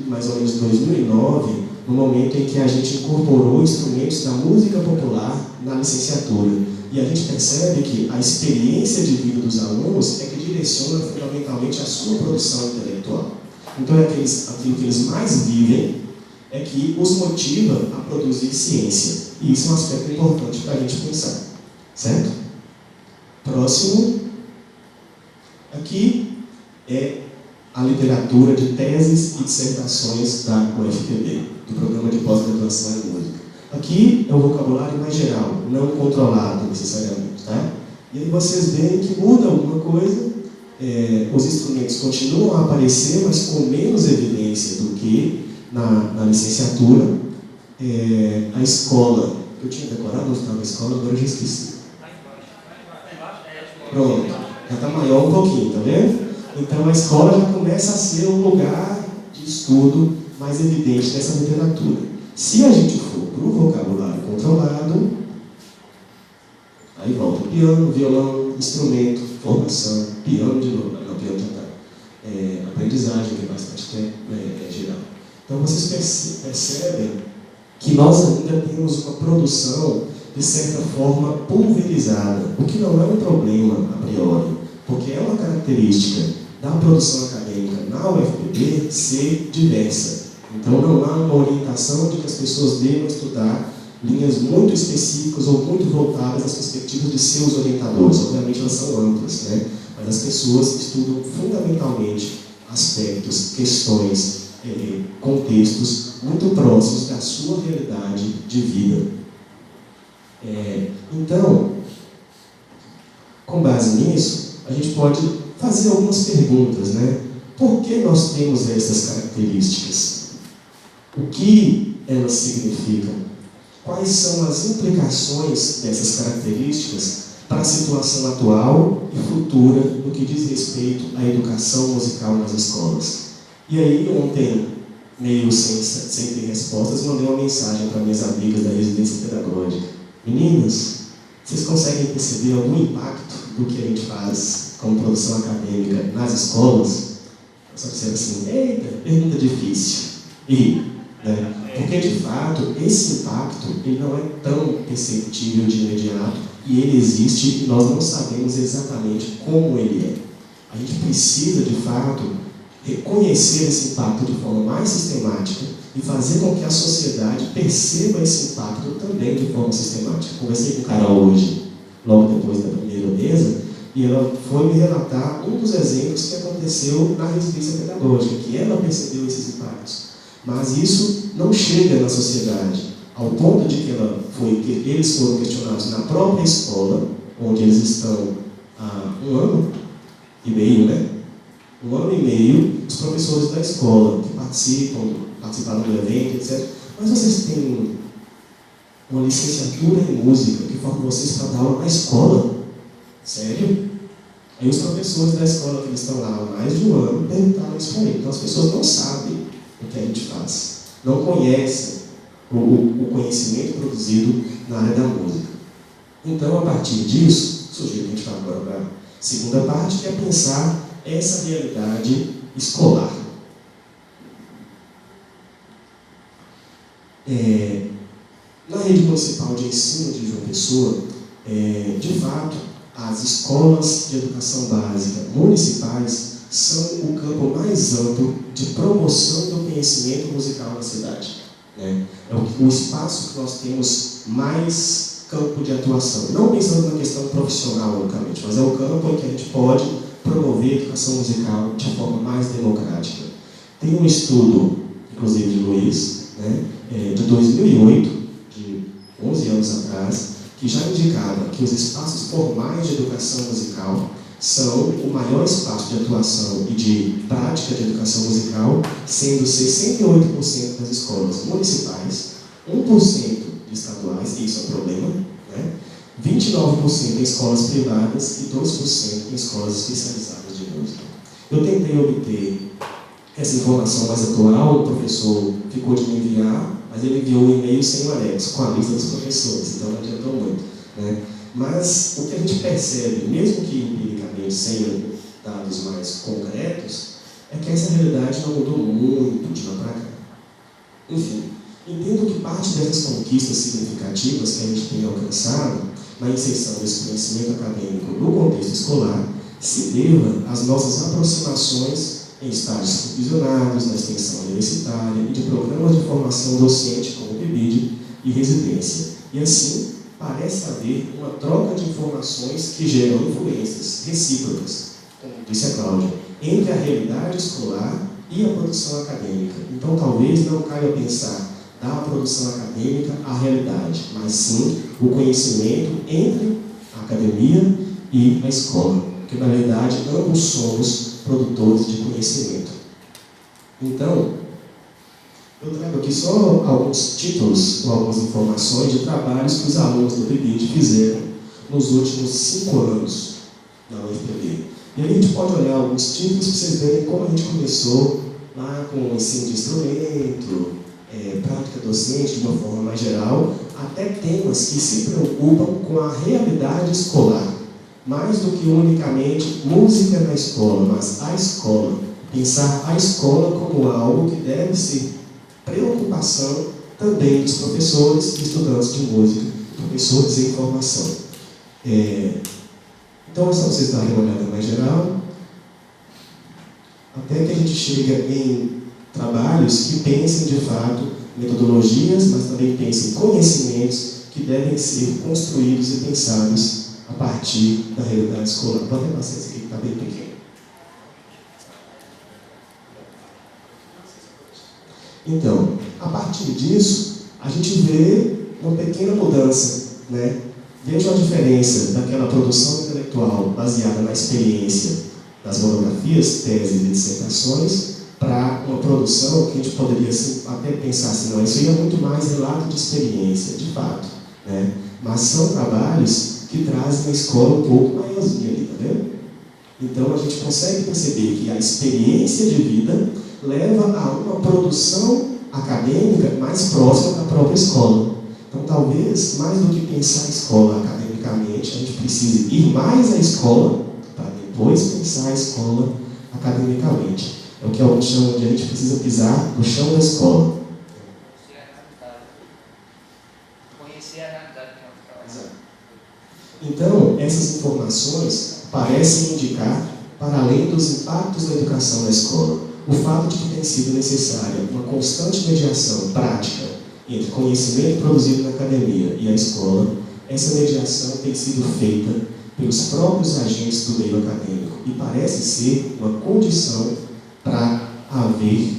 mais ou menos 2009, no momento em que a gente incorporou instrumentos da música popular na licenciatura. E a gente percebe que a experiência de vida dos alunos é que direciona fundamentalmente a sua produção intelectual. Então, aquilo que eles mais vivem é que os motiva a produzir ciência. E isso é um aspecto importante para a gente pensar. Certo? Próximo. Aqui é a literatura de teses e dissertações da UFPB, do Programa de Pós-Graduação em Música. Aqui é o vocabulário mais geral, não controlado necessariamente. Tá? E aí vocês veem que muda alguma coisa, os instrumentos continuam a aparecer, mas com menos evidência do que na licenciatura. A escola, eu tinha decorado onde estava a escola, agora eu já esqueci. Pronto, já está maior um pouquinho, tá vendo? Então a escola já começa a ser um lugar de estudo mais evidente dessa literatura. Se a gente for para o vocabulário controlado, aí volta piano, violão, instrumento, formação, piano de novo, não, piano já está. Aprendizagem, que é bastante geral. Então vocês percebem que nós ainda temos uma produção, de certa forma, pulverizada, o que não é um problema a priori, porque é uma característica da produção acadêmica na UFPB ser diversa. Então não há uma orientação de que as pessoas devam estudar linhas muito específicas ou muito voltadas às perspectivas de seus orientadores. Obviamente elas são amplas, né? Mas as pessoas estudam fundamentalmente aspectos, questões, contextos muito próximos da sua realidade de vida. Então, com base nisso, a gente pode fazer algumas perguntas, né? Por que nós temos essas características? O que elas significam? Quais são as implicações dessas características para a situação atual e futura no que diz respeito à educação musical nas escolas? E aí, ontem, meio sem ter respostas, mandei uma mensagem para minhas amigas da residência pedagógica. Meninas, vocês conseguem perceber algum impacto do que a gente faz como produção acadêmica nas escolas? Só disseram assim, eita, pergunta difícil. Né? Porque, de fato, esse impacto ele não é tão perceptível de imediato e ele existe e nós não sabemos exatamente como ele é. A gente precisa, de fato, reconhecer esse impacto de forma mais sistemática e fazer com que a sociedade perceba esse impacto também de forma sistemática. Conversei com Carol hoje, logo depois da primeira mesa, e ela foi me relatar um dos exemplos que aconteceu na residência pedagógica, que ela percebeu esses impactos. Mas isso não chega na sociedade, ao ponto de que eles foram questionados na própria escola, onde eles estão há 1 ano e meio, né? 1 ano e meio, os professores da escola que participaram do evento, etc. Mas vocês têm uma licenciatura em música que forma vocês para dar aula na escola? Sério? Aí os professores da escola que eles estão lá há mais de 1 ano perguntaram isso para ele. Então as pessoas não sabem o que a gente faz, não conhecem o conhecimento produzido na área da música. Então, a partir disso, sugiro que a gente vá agora para a segunda parte, que é pensar essa realidade escolar. Na rede municipal de ensino de João Pessoa, de fato, as escolas de educação básica municipais são o campo mais amplo de promoção do conhecimento musical na cidade. Né? É o espaço que nós temos mais campo de atuação. Não pensando na questão profissional, unicamente, mas é o campo em que a gente pode promover a educação musical de forma mais democrática. Tem um estudo, inclusive de Luiz, né, de 2008, de 11 anos atrás, que já indicava que os espaços formais de educação musical são o maior espaço de atuação e de prática de educação musical, sendo 68% das escolas municipais, 1% de estaduais, e isso é um problema, né? 29% em escolas privadas e 2% em escolas especializadas de música. Eu tentei obter essa informação mais atual, o professor ficou de me enviar, mas ele enviou um e-mail sem o anexo, com a lista dos professores, então não adiantou muito. Né? Mas o que a gente percebe, mesmo que empiricamente sem dados mais concretos, é que essa realidade não mudou muito de lá para cá. Enfim, entendo que parte dessas conquistas significativas que a gente tem alcançado na inserção desse conhecimento acadêmico no contexto escolar se deva às nossas aproximações em estágios supervisionados, na extensão universitária e de programas de formação docente como o PIBID e residência. E assim, parece haver uma troca de informações que geram influências recíprocas, como disse a Cláudia, entre a realidade escolar e a produção acadêmica. Então, talvez não caia pensar da produção acadêmica à realidade, mas sim o conhecimento entre a academia e a escola, porque, na verdade, ambos somos produtores de conhecimento. Então, eu trago aqui só alguns títulos ou algumas informações de trabalhos que os alunos do PIBID fizeram nos últimos 5 anos na UFPB. E aí a gente pode olhar alguns títulos para vocês verem como a gente começou lá com o ensino de instrumento, prática docente de uma forma mais geral, até temas que se preocupam com a realidade escolar, mais do que unicamente música na escola, mas a escola. Pensar a escola como algo que deve ser preocupação também dos professores e estudantes de música, professores em formação. Então, é só vocês darem uma olhada mais geral, até que a gente chega em trabalhos que pensem, de fato, metodologias, mas também pensem conhecimentos que devem ser construídos e pensados a partir da realidade escolar. Vou até passar esse aqui que está bem pequeno. Então, a partir disso, a gente vê uma pequena mudança, né? Veja a diferença daquela produção intelectual baseada na experiência das monografias, teses e dissertações, para uma produção que a gente poderia até pensar assim, não, isso aí é muito mais relato de experiência, de fato, né? Mas são trabalhos que trazem a escola um pouco maiorzinha ali, tá vendo? Então a gente consegue perceber que a experiência de vida leva a uma produção acadêmica mais próxima da própria escola. Então talvez, mais do que pensar a escola academicamente, a gente precise ir mais à escola para depois pensar a escola academicamente. É o que alguns chamam de a gente precisa pisar no chão da escola. Conhecer a realidade. Exato. Então, essas informações parecem indicar, para além dos impactos da educação na escola, o fato de que tem sido necessária uma constante mediação prática entre conhecimento produzido na academia e a escola. Essa mediação tem sido feita pelos próprios agentes do meio acadêmico e parece ser uma condição para haver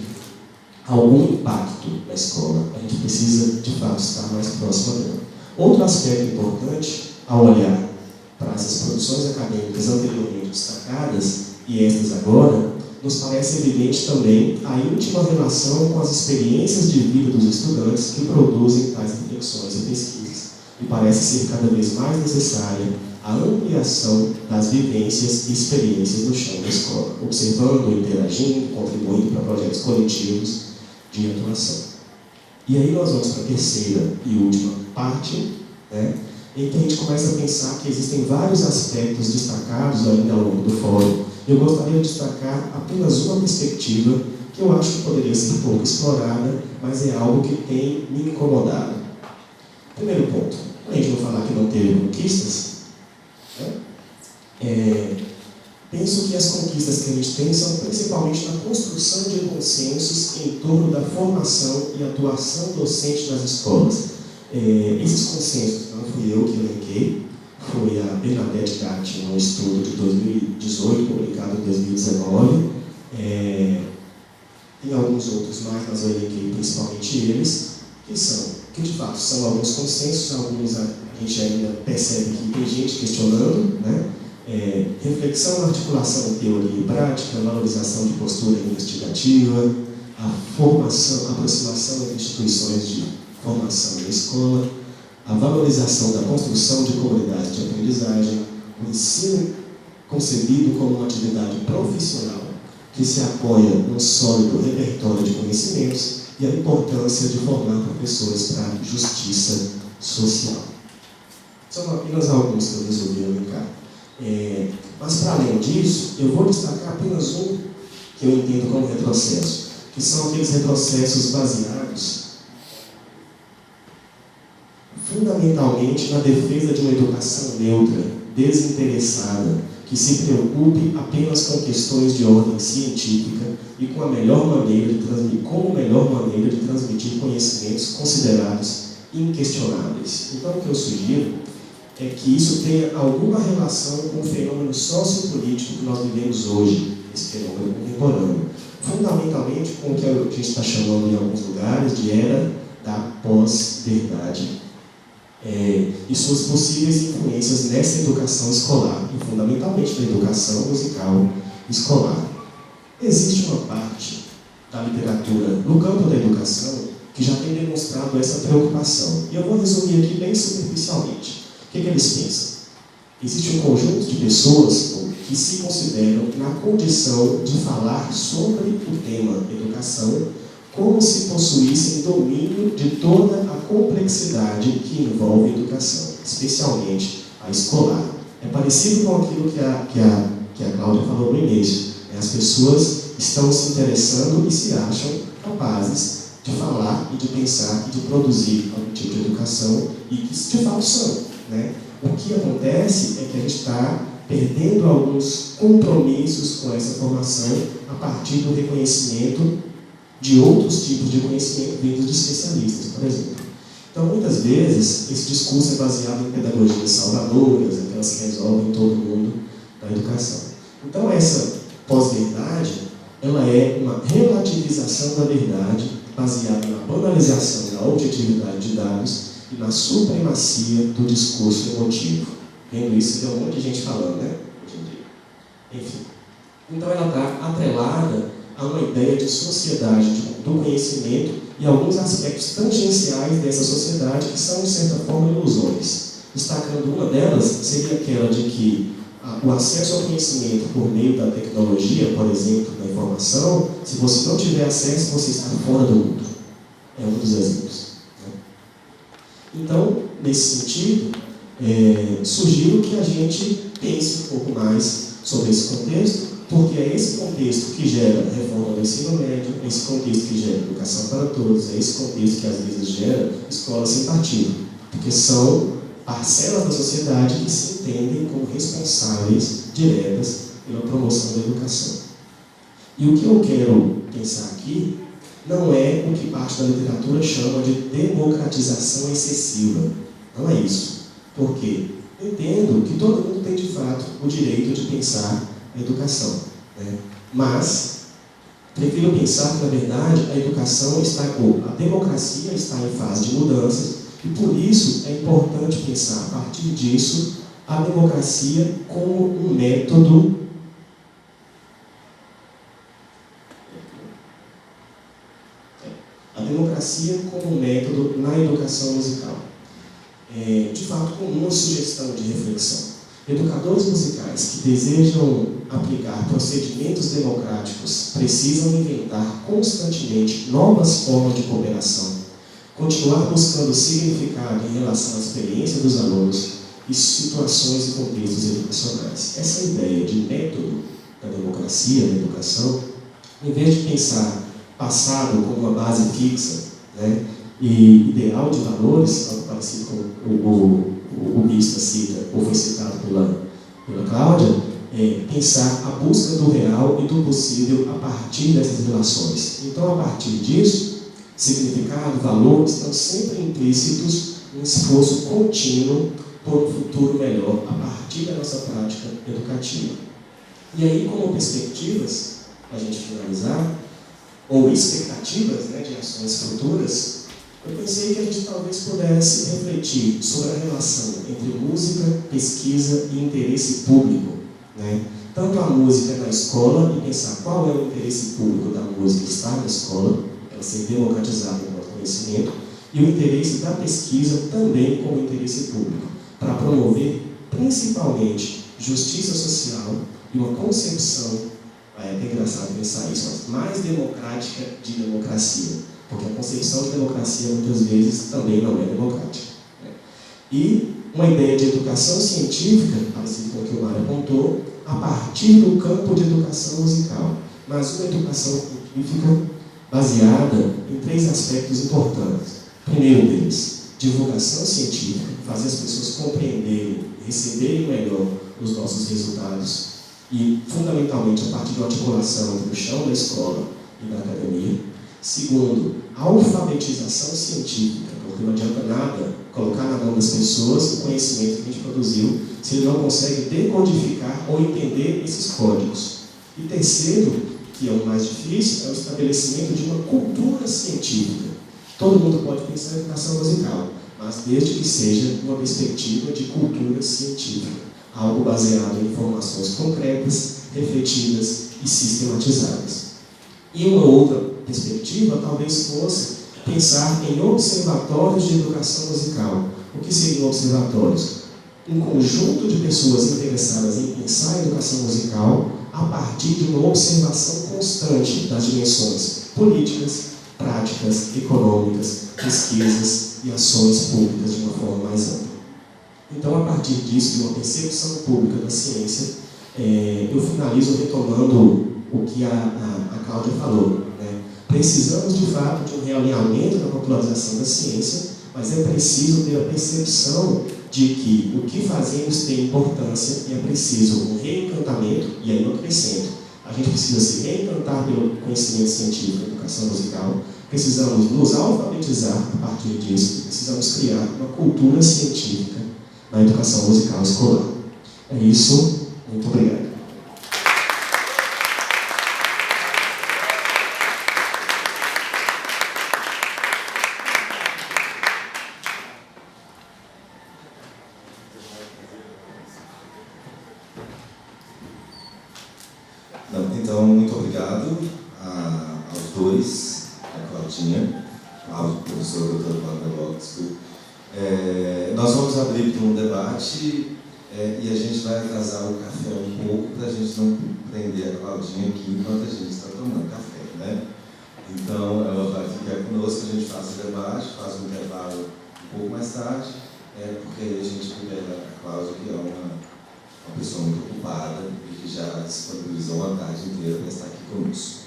algum impacto na escola. A gente precisa, de fato, estar mais próximo dela. Outro aspecto importante, ao olhar para essas produções acadêmicas anteriormente destacadas e estas agora, nos parece evidente também a íntima relação com as experiências de vida dos estudantes que produzem tais reflexões e pesquisas. E parece ser cada vez mais necessária a ampliação das vivências e experiências no chão da escola, observando, interagindo, contribuindo para projetos coletivos de atuação. E aí nós vamos para a terceira e última parte, né, em que a gente começa a pensar que existem vários aspectos destacados ainda ao longo do fórum. Eu gostaria de destacar apenas uma perspectiva que eu acho que poderia ser pouco explorada, mas é algo que tem me incomodado. Primeiro ponto, a gente não falar que não teve conquistas, né? Penso que as conquistas que a gente tem são principalmente na construção de consensos em torno da formação e atuação docente nas escolas. Esses consensos não fui eu que elenquei, foi a Bernadette Gatti, num estudo de 2018, publicado em 2019. Tem alguns outros mais, mas eu elenquei principalmente eles, que de fato são alguns consensos, alguns a gente ainda percebe que tem gente questionando, né? Reflexão, articulação, teoria e prática, valorização de postura investigativa, a formação, a aproximação entre instituições de formação e escola, a valorização da construção de comunidades de aprendizagem, o ensino concebido como uma atividade profissional que se apoia num sólido repertório de conhecimentos e a importância de formar professores para a justiça social. São apenas alguns que eu resolvi elencar. Mas, para além disso, eu vou destacar apenas um que eu entendo como retrocesso, que são aqueles retrocessos baseados fundamentalmente na defesa de uma educação neutra, desinteressada, que se preocupe apenas com questões de ordem científica e com como melhor maneira de transmitir conhecimentos considerados inquestionáveis. Então, o que eu sugiro é que isso tenha alguma relação com o fenômeno sociopolítico que nós vivemos hoje, esse fenômeno contemporâneo. Fundamentalmente com o que a gente está chamando em alguns lugares de era da pós-verdade. E suas possíveis influências nessa educação escolar, e fundamentalmente na educação musical escolar. Existe uma parte da literatura no campo da educação que já tem demonstrado essa preocupação. E eu vou resumir aqui bem superficialmente. O que eles pensam? Existe um conjunto de pessoas que se consideram na condição de falar sobre o tema educação como se possuíssem domínio de toda a complexidade que envolve educação, especialmente a escolar. É parecido com aquilo que a Cláudia falou no início. As pessoas estão se interessando e se acham capazes de falar e de pensar e de produzir algum tipo de educação e que de fato são. O que acontece é que a gente está perdendo alguns compromissos com essa formação a partir do reconhecimento de outros tipos de conhecimento vindos de especialistas, por exemplo. Então, muitas vezes, esse discurso é baseado em pedagogias salvadoras, aquelas que resolvem todo mundo da educação. Então, essa pós-verdade, ela é uma relativização da verdade baseada na banalização, na objetividade de dados e na supremacia do discurso emotivo. Vendo isso, tem um monte de gente falando, hoje em dia. Enfim. Então, ela está atrelada a uma ideia de sociedade, do conhecimento e alguns aspectos tangenciais dessa sociedade que são, de certa forma, ilusões. Destacando uma delas, seria aquela de que o acesso ao conhecimento por meio da tecnologia, por exemplo, da informação, se você não tiver acesso, você está fora do mundo. É um dos exemplos. Então, nesse sentido, sugiro que a gente pense um pouco mais sobre esse contexto, porque é esse contexto que gera reforma do ensino médio, é esse contexto que gera educação para todos, é esse contexto que às vezes gera escola sem partido, porque são parcelas da sociedade que se entendem como responsáveis diretas pela promoção da educação. E o que eu quero pensar aqui não é o que parte da literatura chama de democratização excessiva. Não é isso. Por quê? Entendo que todo mundo tem de fato o direito de pensar a educação. Mas prefiro pensar que, na verdade, a educação a democracia está em fase de mudanças e, por isso, é importante pensar, a partir disso, a democracia como um método na educação musical. De fato, com uma sugestão de reflexão. Educadores musicais que desejam aplicar procedimentos democráticos precisam inventar constantemente novas formas de cooperação, continuar buscando significado em relação à experiência dos alunos e situações e contextos educacionais. Essa ideia de método da democracia na educação, em vez de pensar passado como uma base fixa, e ideal de valores, algo parecido com o Bista cita, ou foi citado pela Cláudia, pensar a busca do real e do possível a partir dessas relações. Então, a partir disso, significado, valor estão sempre implícitos em esforço contínuo por um futuro melhor a partir da nossa prática educativa. E aí, como perspectivas, para a gente finalizar, ou expectativas de ações futuras, eu pensei que a gente talvez pudesse refletir sobre a relação entre música, pesquisa e interesse público. Tanto a música na escola e pensar qual é o interesse público da música que está na escola, ela ser democratizada enquanto conhecimento, e o interesse da pesquisa também como interesse público, para promover principalmente justiça social e uma concepção, é até engraçado pensar isso, mas mais democrática de democracia. Porque a concepção de democracia, muitas vezes, também não é democrática. E uma ideia de educação científica, parecido com o que o Mário apontou, a partir do campo de educação musical. mas uma educação científica baseada em 3 aspectos importantes. Primeiro deles, divulgação científica, fazer as pessoas compreenderem, receberem melhor os nossos resultados e, fundamentalmente, a partir de uma articulação entre o chão da escola e da academia. Segundo, a alfabetização científica, porque não adianta nada colocar na mão das pessoas o conhecimento que a gente produziu se ele não consegue decodificar ou entender esses códigos. E terceiro, que é o mais difícil, é o estabelecimento de uma cultura científica. Todo mundo pode pensar em educação musical, mas desde que seja uma perspectiva de cultura científica, algo baseado em informações concretas, refletidas e sistematizadas. E uma outra perspectiva talvez fosse pensar em observatórios de educação musical. O que seriam observatórios? Um conjunto de pessoas interessadas em pensar a educação musical a partir de uma observação constante das dimensões políticas, práticas, econômicas, pesquisas e ações públicas de uma forma mais ampla. Então, a partir disso, de uma percepção pública da ciência, eu finalizo retomando o que a Cláudia falou, né? Precisamos, de fato, de um realinhamento da popularização da ciência, mas é preciso ter a percepção de que o que fazemos tem importância e é preciso um reencantamento, e aí eu acrescento, a gente precisa se reencantar pelo conhecimento científico da educação musical, precisamos nos alfabetizar a partir disso, precisamos criar uma cultura científica na educação musical escolar. É isso, muito obrigado. Então, muito obrigado aos dois, a Claudinha, ao professor Dr. Wagner Lopes. Nós vamos abrir para um debate e a gente vai atrasar o café um pouco para a gente não prender a Claudinha aqui enquanto a gente está tomando café, né? Então, ela vai ficar conosco, a gente faz o debate, faz um intervalo um pouco mais tarde, porque aí a gente libera a Cláudia, que é uma pessoa muito ocupada e que já disponibilizou uma tarde inteira para estar aqui conosco.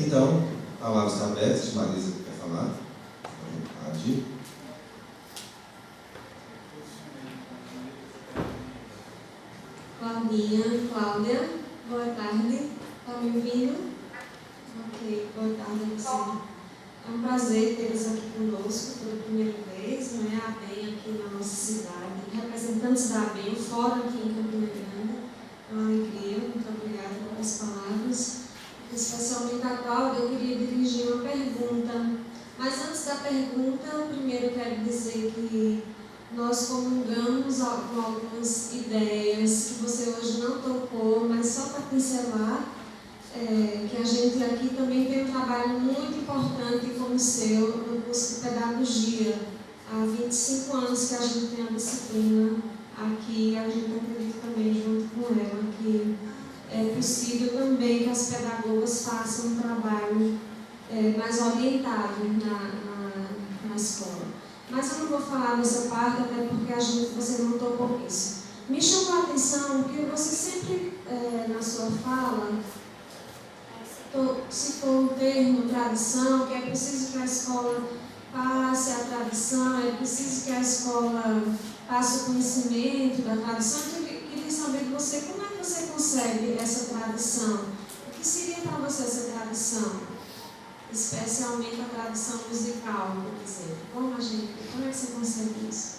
Então, a palavra está aberta, se Marisa quer falar, à vontade. Cláudia, boa tarde, está me ouvindo? Ok, boa tarde a você. É um prazer tê-los aqui conosco pela primeira vez, não é? A ABEM aqui na nossa cidade, representantes da ABEM, o fórum aqui em Campina Grande. É uma alegria, muito obrigada pelas palavras. Especialmente a Cláudia, eu queria dirigir uma pergunta. Mas antes da pergunta, eu primeiro quero dizer que nós comungamos com algumas ideias que você hoje não tocou, mas só para pincelar, que a gente aqui também tem um trabalho muito importante como o seu no curso de pedagogia. Há 25 anos que a gente tem a disciplina aqui, a gente acredita também junto com ela que é possível também que as pedagogas façam um trabalho mais orientado na escola. Mas eu não vou falar dessa parte, até porque você não tocou isso. Me chamou a atenção que você sempre, na sua fala, citou o termo tradição, que é preciso que a escola passe a tradição, é preciso que a escola passe o conhecimento da tradição. Então, eu queria saber de você, como é que você concebe essa tradição? O que seria para você essa tradição? Especialmente a tradição musical, por exemplo. Como é que você concebe isso?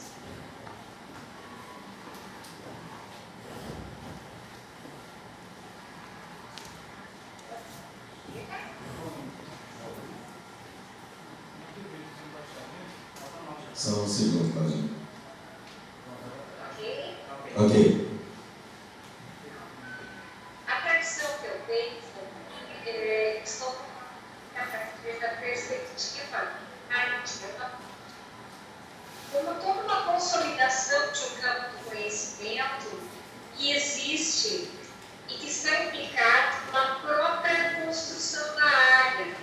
Só um segundo, Claudinha. Ok. A tradição que eu tenho, estou a partir da perspectiva ártica, como toda uma consolidação de um campo do conhecimento que existe e que está implicado na própria construção da área,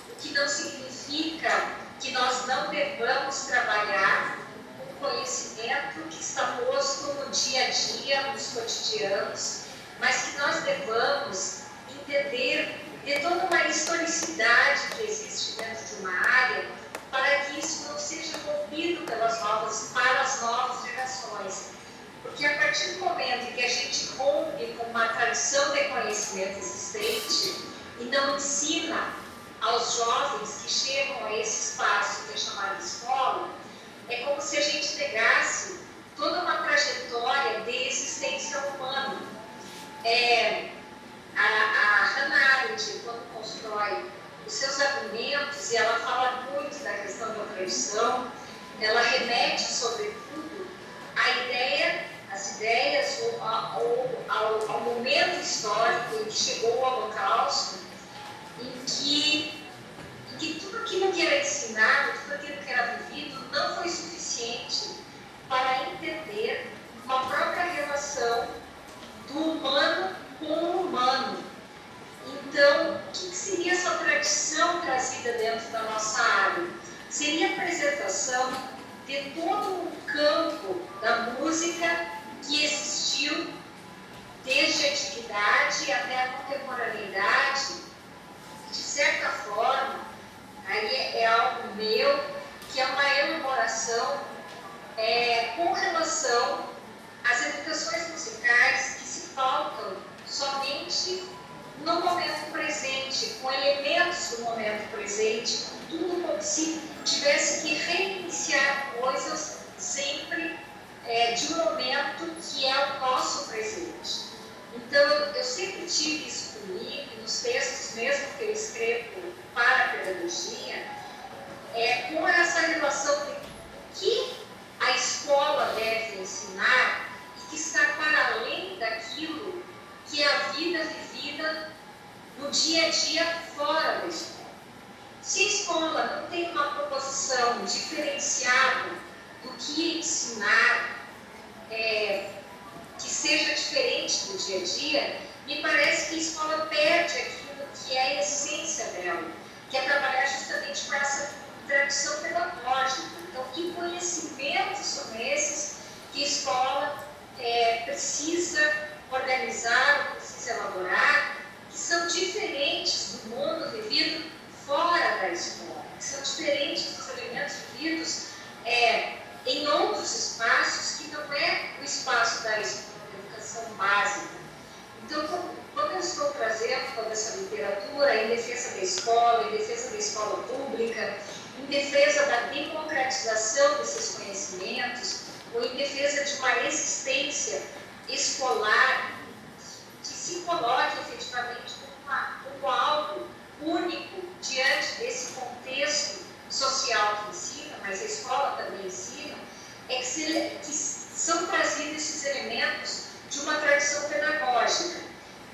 o que não significa que nós não devamos trabalhar com conhecimento que está posto no dia a dia, nos cotidianos, mas que nós devamos entender de toda uma historicidade que existe dentro de uma área, para que isso não seja rompido para as novas gerações. Porque a partir do momento em que a gente rompe com uma tradição de conhecimento existente e não ensina aos jovens que chegam a esse espaço que é chamado escola, é como se a gente negasse toda uma trajetória de existência humana. A Hannah Arendt, quando constrói os seus argumentos, e ela fala muito da questão da tradição, ela remete, sobretudo, às ideias ao momento histórico em que chegou o Holocausto, em que tudo aquilo que era ensinado, tudo aquilo que era vivido, não foi suficiente para entender uma própria relação do humano com o humano. Então, o que seria essa tradição trazida dentro da nossa área? Seria a apresentação de todo um campo da música que existiu desde a antiguidade até a contemporaneidade. De certa forma, aí é algo meu, que é uma elaboração com relação às educações musicais que se pautam somente no momento presente, com elementos do momento presente, tudo como se tivesse que reiniciar coisas sempre de um momento que é o nosso presente. Então, eu sempre tive isso comigo, nos textos mesmo que eu escrevo para a pedagogia, com essa relação de que a escola deve ensinar e que está para além daquilo que é a vida vivida no dia a dia fora da escola. Se a escola não tem uma proposição diferenciada do que ensinar, que seja diferente do dia a dia, me parece que a escola perde aquilo que é a essência dela, que é trabalhar justamente com essa tradição pedagógica. Então, que conhecimentos são esses que a escola precisa organizar, precisa elaborar, que são diferentes do mundo vivido fora da escola, que são diferentes dos elementos vividos em outros espaços que não é o espaço da educação básica. Então, quando eu estou trazendo toda essa literatura em defesa da escola, em defesa da escola pública, em defesa da democratização desses conhecimentos, ou em defesa de uma existência escolar que se coloque efetivamente como algo único diante desse contexto social que ensina, mas a escola também ensina, que são trazidos esses elementos de uma tradição pedagógica.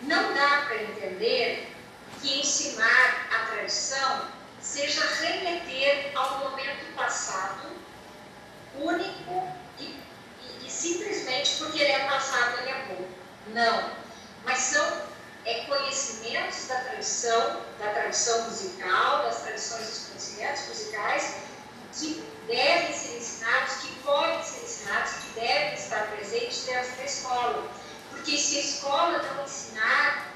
Não dá para entender que ensinar a tradição seja remeter ao momento passado, único e simplesmente porque ele é passado, ele é bom. Não. Mas são conhecimentos da tradição musical, das tradições dos conhecimentos musicais, que devem ser ensinados, que podem ser ensinados, que devem estar presentes dentro da escola. Porque se a escola não ensinar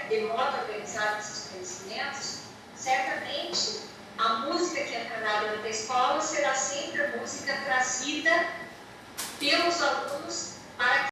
de modo organizado esses conhecimentos, certamente a música que entrará dentro da escola será sempre a música trazida pelos alunos para